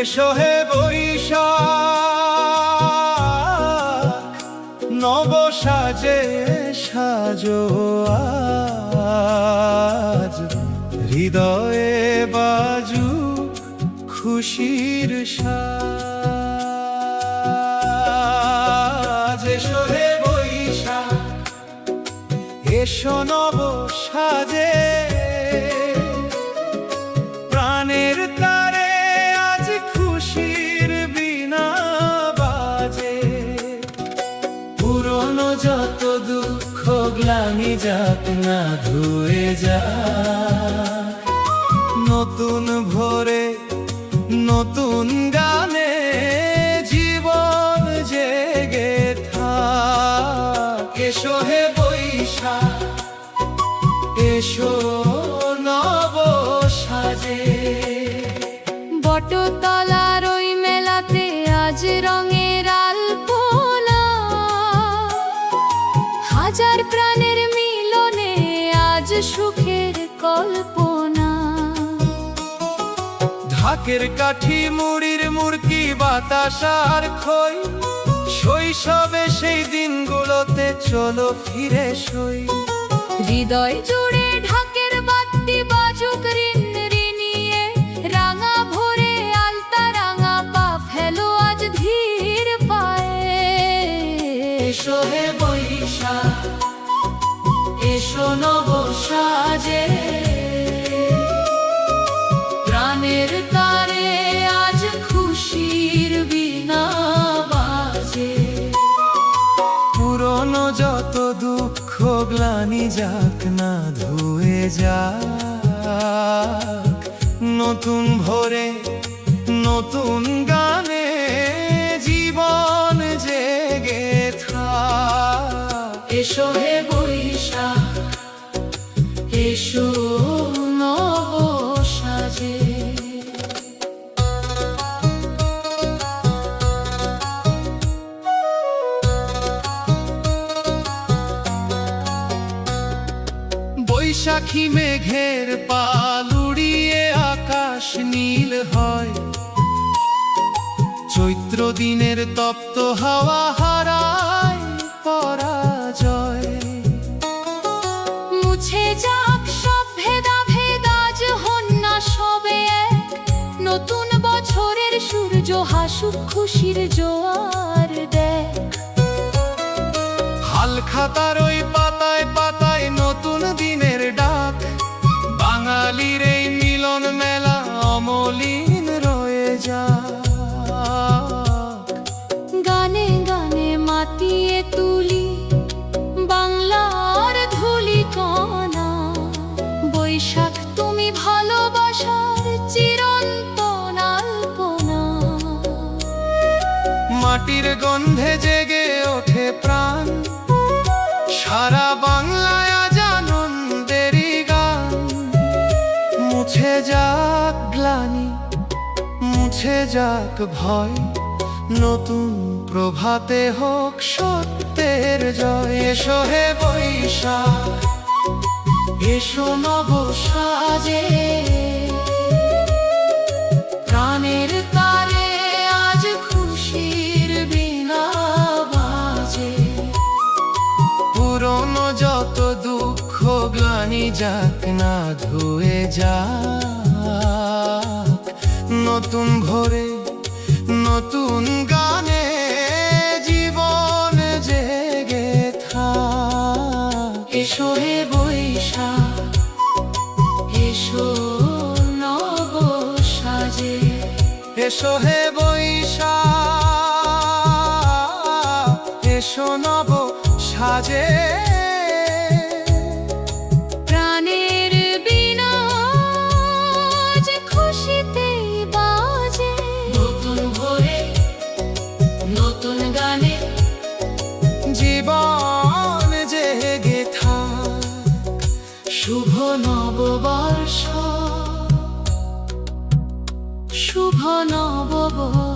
এসো হে বৈশাখ, নব সাজে সাজো আজ, হৃদয়ে বাজু খুশির সাজ। এসো হে বৈশাখ, এসো নব সাজে, প্রাণের তারে আজ খুশির বিনা বাজে। পুরনো যত দুঃখ গ্লানি যাক না ধুয়ে যাক, নতুন ভোরে নতুন গানে জীবন জেগে থাক। এসো হে বৈশাখ, এসো নব সাজে। বটতলার ওই মেলাতে আজ রঙের আলপনা, হাজার প্রাণের মিলনে আজ সুখের কল্পনা। ঢাকের কাঠি মুড়ির মুড়কি বাতাস আর খই, শৈশবে সেই দিনগুলোতে চলো ফিরে সই। হৃদয় জুড়ে ঢাকের বাদ্যি বাজুক রিন রিনিয়ে, রাঙা ভোরে আলতা রাঙা পা ফেলো আজ ধীর পায়ে। এসো হে বৈশাখ, এসো নব সাজে, প্রাণের তারে আজ খুশির বিনা বাজে। পুরনো যত দুঃখ গ্লানি যাক না ধুয়ে যাক, নতুন ভোরে নতুন গানে জীবন জেগে থাক। এসো হে বৈশাখ, এসো নব সাজে। বৈশাখী মেঘের পাল উড়িয়ে আকাশ নীল হয়, চৈত্র দিনের তপ্ত হাওয়া হারায় পরাজয়। মুছে যাক সব ভেদাভেদ আজ হন না সবে এক, নতুন বছরের সূর্য হাসুক খুশির জোয়ার দেখ। হাল খাতার ওই পাতায় পাতায় নতুন দিনের ডাক, বাঙালির এই মিলন মেলা অমলিন রয়ে যাক। গানে গানে মাতিয়ে তুলি বাংলার ধুলি কণা, বৈশাখ তুমি ভালোবাসার চিরন্তন আলপনা। মাটির গন্ধে জেগে ওঠে প্রাণ, সারা বাংলায় আজ আনন্দেরই গান। মুছে যাক গ্লানি, মুছে যাক ভয়, নতুন প্রভাতে হোক সত্যের জয়। এসো হে বৈশাখ, এসো নব সাজে, প্রাণের তারে আজ খুশির বিনা বাজে। পুরনো যত দুঃখ গ্লানি যাক না ধুয়ে যাক, নতুন ভোরে নতুন গানে জীবন জেগে থাক। এসো হে বৈশাখ, এসো নব সাজে। এসো হে বৈশাখ, এসো নব সাজে। প্রাণের বিনা যে খুশিতেই বাজে, নতুন ভোরে নতুন গানে জীবন জেগে থাক। শুভ নববর্ষ, শুভ নববর্ষ।